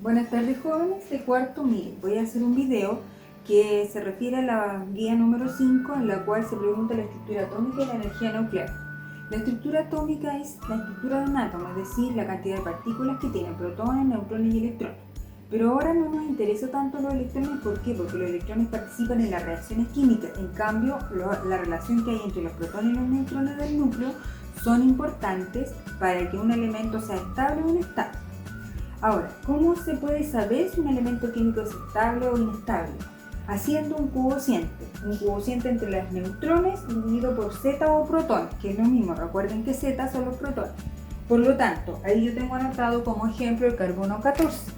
Buenas tardes, jóvenes de cuarto. Miren, voy a hacer un video que se refiere a la guía número 5, en la cual se pregunta la estructura atómica y la energía nuclear. La estructura atómica es la estructura de un átomo, es decir, la cantidad de partículas que tienen protones, neutrones y electrones. Pero ahora no nos interesa tanto los electrones. ¿Por qué? Porque los electrones participan en las reacciones químicas. En cambio, la relación que hay entre los protones y los neutrones del núcleo son importantes para que un elemento sea estable o inestable. Ahora, ¿cómo se puede saber si un elemento químico es estable o inestable? Haciendo un cociente entre los neutrones dividido por Z o protones, que es lo mismo. Recuerden que Z son los protones. Por lo tanto, ahí yo tengo anotado como ejemplo el carbono 14.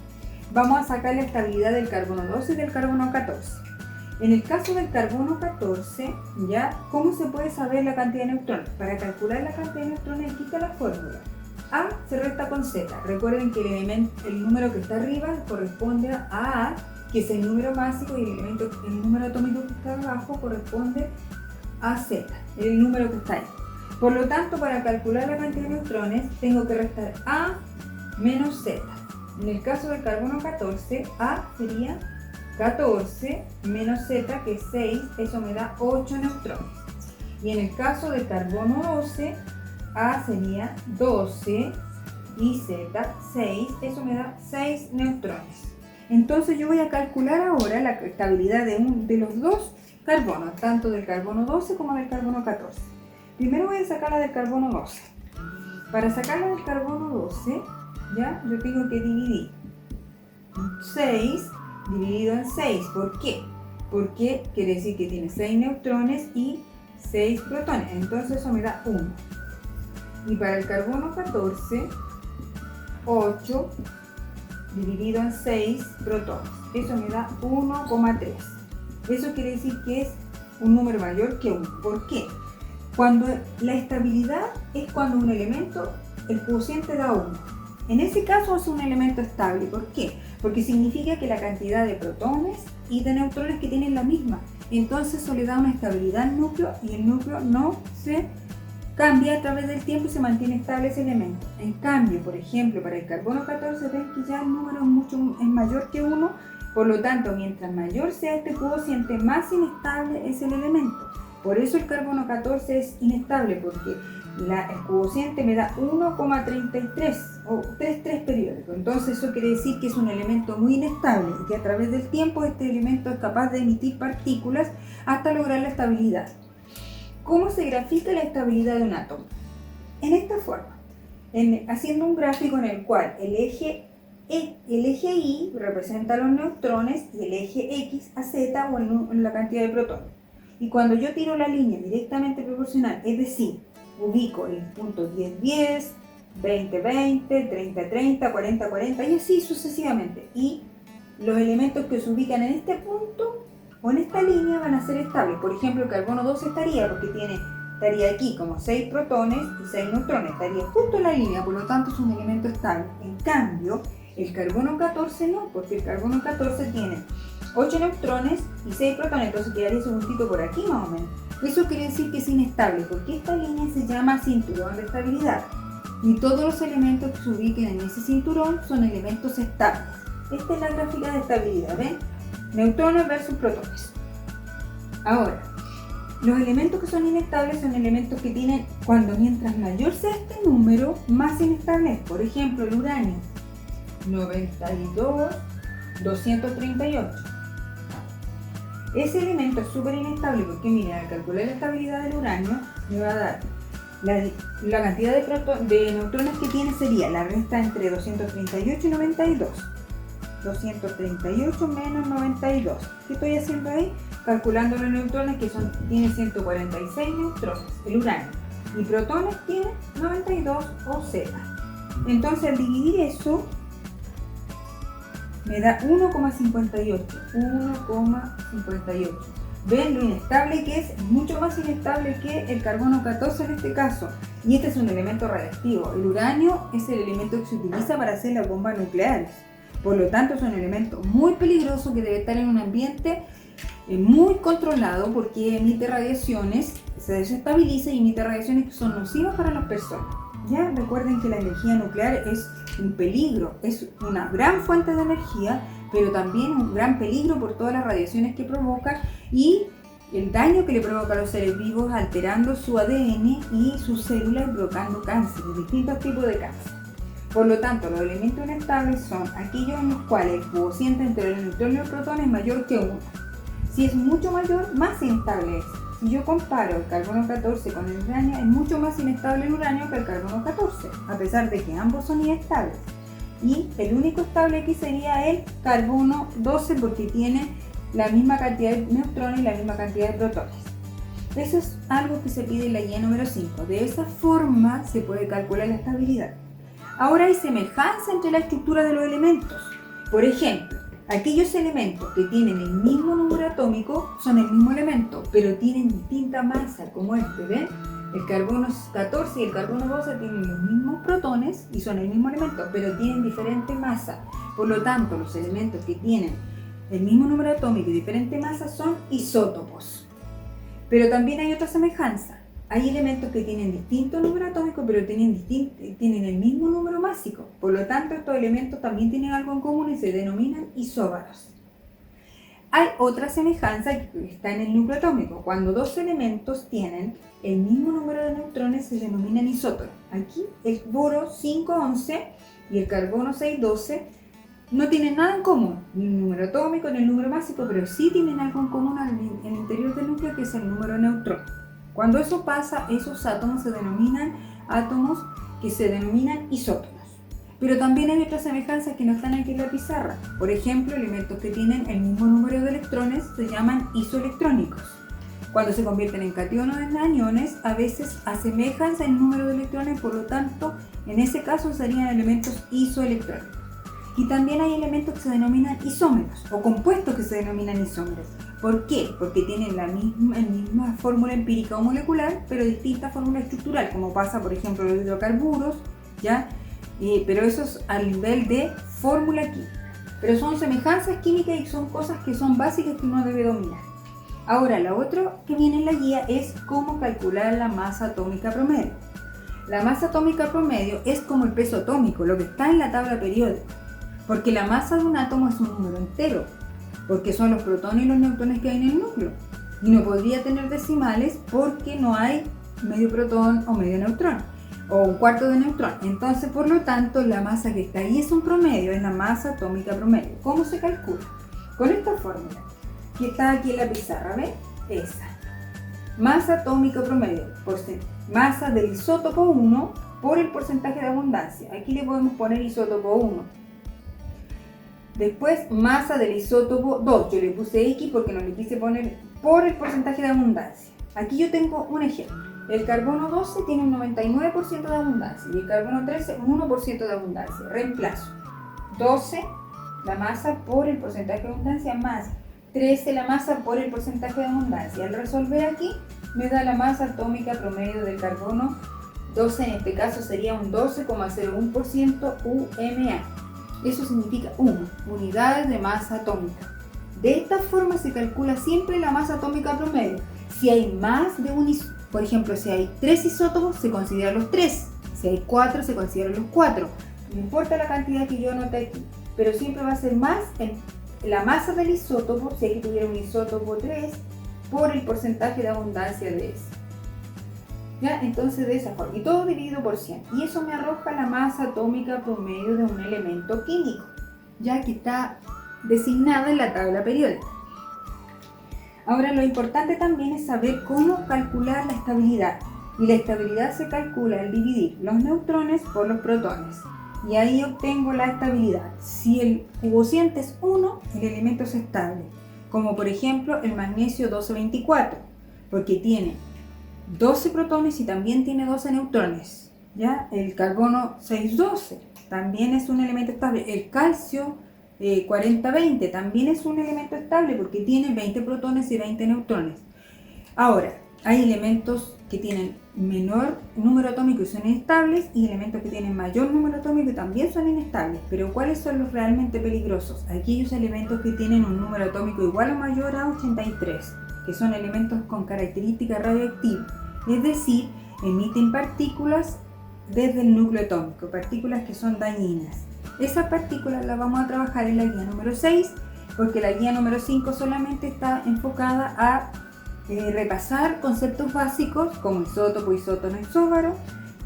Vamos a sacar la estabilidad del carbono 12 y del carbono 14. En el caso del carbono 14, ¿ya? ¿Cómo se puede saber la cantidad de neutrones? Para calcular la cantidad de neutrones, aquí está la fórmula. A se resta con Z. Recuerden que el número que está arriba corresponde a A, que es el número básico, y el número atómico que está abajo corresponde a Z, el número que está ahí. Por lo tanto, para calcular la cantidad de neutrones, tengo que restar A menos Z. En el caso del carbono 14, A sería 14 menos Z, que es 6, eso me da 8 neutrones. Y en el caso del carbono 12, A sería 12 y Z 6, eso me da 6 neutrones. Entonces yo voy a calcular ahora la estabilidad de los dos carbonos, tanto del carbono 12 como del carbono 14. Primero voy a sacar la del carbono 12. Para sacarla del carbono 12, ¿ya? Yo tengo que dividir 6 dividido en 6. ¿Por qué? Porque quiere decir que tiene 6 neutrones y 6 protones. Entonces eso me da 1. Y para el carbono 14, 8 dividido en 6 protones. Eso me da 1,3. Eso quiere decir que es un número mayor que 1. ¿Por qué? Cuando la estabilidad es cuando un elemento, el cociente da 1. En ese caso es un elemento estable. ¿Por qué? Porque significa que la cantidad de protones y de neutrones que tienen la misma. Entonces eso le da una estabilidad al núcleo y el núcleo no se cambia a través del tiempo y se mantiene estable ese elemento. En cambio, por ejemplo, para el carbono 14 ven que ya el número es mayor que 1, por lo tanto, mientras mayor sea este cociente, más inestable es el elemento. Por eso el carbono 14 es inestable, porque el cociente me da 1,33 o 33 periódico. Entonces eso quiere decir que es un elemento muy inestable y que a través del tiempo este elemento es capaz de emitir partículas hasta lograr la estabilidad. ¿Cómo se grafica la estabilidad de un átomo? En esta forma, haciendo un gráfico en el cual el eje Y representa los neutrones y el eje X a Z o la cantidad de protones. Y cuando yo tiro la línea directamente proporcional, es decir, ubico el punto 10-10, 20-20, 30-30, 40-40 y así sucesivamente. Y los elementos que se ubican en este punto o en esta línea van a ser estables. Por ejemplo, el carbono 12 estaría aquí como 6 protones y 6 neutrones, estaría justo en la línea, por lo tanto es un elemento estable. En cambio, el carbono 14 no, porque el carbono 14 tiene 8 neutrones y 6 protones, entonces quedaría ese puntito por aquí más o menos. Eso quiere decir que es inestable, porque esta línea se llama cinturón de estabilidad. Y todos los elementos que se ubiquen en ese cinturón son elementos estables. Esta es la gráfica de estabilidad, ¿ven? Neutrones versus protones. Ahora, los elementos que son inestables son elementos que tienen, mientras mayor sea este número, más inestable es. Por ejemplo, el uranio, 92, 238. Ese elemento es súper inestable porque, miren, al calcular la estabilidad del uranio, me va a dar la cantidad de neutrones que tiene sería la resta entre 238 y 92. 238 menos 92. ¿Qué estoy haciendo ahí? Calculando los neutrones, que tiene 146 neutrones, el uranio. Y protones tiene 92 o Z. Entonces al dividir eso, me da 1,58. 1,58. ¿Ven lo inestable que es? Mucho más inestable que el carbono 14 en este caso. Y este es un elemento radiactivo. El uranio es el elemento que se utiliza para hacer las bombas nucleares. Por lo tanto, es un elemento muy peligroso que debe estar en un ambiente muy controlado porque emite radiaciones, se desestabiliza y emite radiaciones que son nocivas para las personas. Ya recuerden que la energía nuclear es un peligro, es una gran fuente de energía, pero también un gran peligro por todas las radiaciones que provoca y el daño que le provoca a los seres vivos, alterando su ADN y sus células, provocando cáncer, distintos tipos de cáncer. Por lo tanto, los elementos inestables son aquellos en los cuales el cociente entre el neutrón y el protón es mayor que 1. Si es mucho mayor, más inestable es. Si yo comparo el carbono 14 con el uranio, es mucho más inestable el uranio que el carbono 14, a pesar de que ambos son inestables. Y el único estable aquí sería el carbono 12 porque tiene la misma cantidad de neutrones y la misma cantidad de protones. Eso es algo que se pide en la guía número 5. De esa forma se puede calcular la estabilidad. Ahora hay semejanza entre la estructura de los elementos. Por ejemplo, aquellos elementos que tienen el mismo número atómico son el mismo elemento, pero tienen distinta masa, como este, ¿ven? El carbono 14 y el carbono 12 tienen los mismos protones y son el mismo elemento, pero tienen diferente masa. Por lo tanto, los elementos que tienen el mismo número atómico y diferente masa son isótopos. Pero también hay otra semejanza. Hay elementos que tienen distinto número atómico, pero tienen el mismo número másico. Por lo tanto, estos elementos también tienen algo en común y se denominan isóbaros. Hay otra semejanza que está en el núcleo atómico. Cuando dos elementos tienen el mismo número de neutrones, se denominan isótonos. Aquí el boro 511 y el carbono 612 no tienen nada en común, ni el número atómico ni el número másico, pero sí tienen algo en común en el interior del núcleo, que es el número de neutrones. Cuando eso pasa, esos átomos se denominan átomos que se denominan isótonos. Pero también hay otras semejanzas que no están aquí en la pizarra. Por ejemplo, elementos que tienen el mismo número de electrones se llaman isoelectrónicos. Cuando se convierten en cationes o en aniones, a veces asemejanse el número de electrones, por lo tanto, en ese caso serían elementos isoelectrónicos. Y también hay elementos que se denominan isómeros o compuestos que se denominan isómeros. ¿Por qué? Porque tienen la misma fórmula empírica o molecular, pero distinta fórmula estructural, como pasa, por ejemplo, los hidrocarburos, ¿ya? Pero eso es a nivel de fórmula química. Pero son semejanzas químicas y son cosas que son básicas que uno debe dominar. Ahora, lo otro que viene en la guía es cómo calcular la masa atómica promedio. La masa atómica promedio es como el peso atómico, lo que está en la tabla periódica. Porque la masa de un átomo es un número entero, porque son los protones y los neutrones que hay en el núcleo. Y no podría tener decimales porque no hay medio protón o medio neutrón, o un cuarto de neutrón. Entonces, por lo tanto, la masa que está ahí es un promedio, es la masa atómica promedio. ¿Cómo se calcula? Con esta fórmula, que está aquí en la pizarra, ¿ven? Esa. Masa atómica promedio, masa del isótopo 1 por el porcentaje de abundancia. Aquí le podemos poner isótopo 1. Después, masa del isótopo 2. Yo le puse X porque no le quise poner por el porcentaje de abundancia. Aquí yo tengo un ejemplo. El carbono 12 tiene un 99% de abundancia y el carbono 13 un 1% de abundancia. Reemplazo 12 la masa por el porcentaje de abundancia más 13 la masa por el porcentaje de abundancia. Al resolver aquí me da la masa atómica promedio del carbono 12, en este caso sería un 12,01% UMA. Eso significa unidades de masa atómica. De esta forma se calcula siempre la masa atómica promedio. Si hay más de un por ejemplo, si hay 3 isótopos, se consideran los 3. Si hay 4, se consideran los 4. No importa la cantidad que yo anoté aquí, pero siempre va a ser más en la masa del isótopo, si aquí tuviera un isótopo 3, por el porcentaje de abundancia de ese. ¿Ya? Entonces, de esa forma, y todo dividido por 100. Y eso me arroja la masa atómica promedio de un elemento químico, ya que está designada en la tabla periódica. Ahora, lo importante también es saber cómo calcular la estabilidad. Y la estabilidad se calcula al dividir los neutrones por los protones. Y ahí obtengo la estabilidad. Si el cociente es 1, el elemento es estable. Como por ejemplo el magnesio 1224, porque tiene 12 protones y también tiene 12 neutrones. ¿Ya? El carbono 612 también es un elemento estable. El calcio 4020 también es un elemento estable porque tiene 20 protones y 20 neutrones. Ahora, hay elementos que tienen menor número atómico y son inestables, y elementos que tienen mayor número atómico y también son inestables. Pero ¿cuáles son los realmente peligrosos? Aquellos elementos que tienen un número atómico igual o mayor a 83, que son elementos con características radioactivas, es decir, emiten partículas desde el núcleo atómico, partículas que son dañinas. Esas partículas las vamos a trabajar en la guía número 6, porque la guía número 5 solamente está enfocada a repasar conceptos básicos como isótopo, isótono, isóbaro,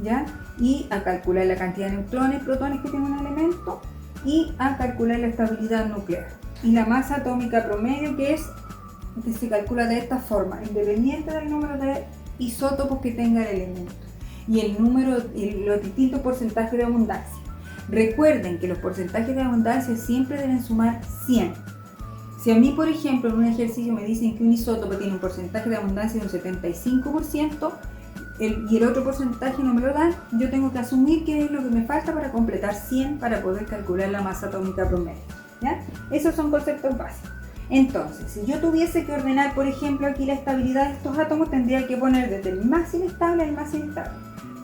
¿ya? Y a calcular la cantidad de neutrones, protones que tiene un elemento y a calcular la estabilidad nuclear. Y la masa atómica promedio, que se calcula de esta forma, independiente del número de isótopos que tenga el elemento y el número y los distintos porcentajes de abundancia. Recuerden que los porcentajes de abundancia siempre deben sumar 100. Si a mí, por ejemplo, en un ejercicio me dicen que un isótopo tiene un porcentaje de abundancia de un 75% y el otro porcentaje no me lo dan, yo tengo que asumir que es lo que me falta para completar 100 para poder calcular la masa atómica promedio, ¿ya? Esos son conceptos básicos. Entonces, si yo tuviese que ordenar, por ejemplo, aquí la estabilidad de estos átomos, tendría que poner desde el más inestable al más inestable.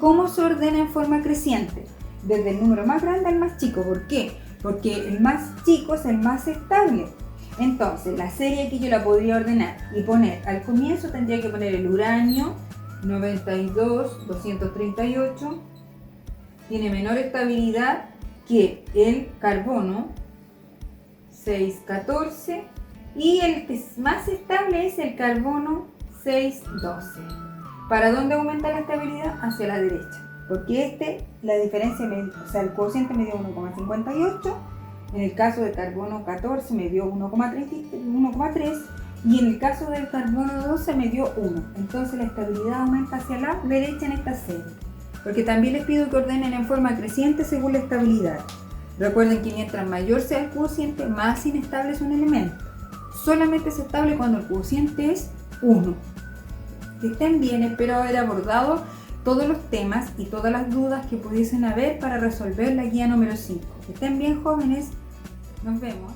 ¿Cómo se ordena en forma creciente? Desde el número más grande al más chico. ¿Por qué? Porque el más chico es el más estable. Entonces, la serie aquí yo la podría ordenar y poner, al comienzo tendría que poner el uranio 92-238, tiene menor estabilidad que el carbono 614 y el que es más estable es el carbono 612. ¿Para dónde aumenta la estabilidad? Hacia la derecha, porque la diferencia, el cociente me dio 1,58, en el caso del carbono 14 me dio 1,3 y en el caso del carbono 12 me dio 1. Entonces la estabilidad aumenta hacia la derecha en esta serie, porque también les pido que ordenen en forma creciente según la estabilidad. Recuerden que mientras mayor sea el cociente, más inestable es un elemento. Solamente es estable cuando el cociente es 1. Que estén bien, espero haber abordado todos los temas y todas las dudas que pudiesen haber para resolver la guía número 5. Que estén bien, jóvenes. Nos vemos.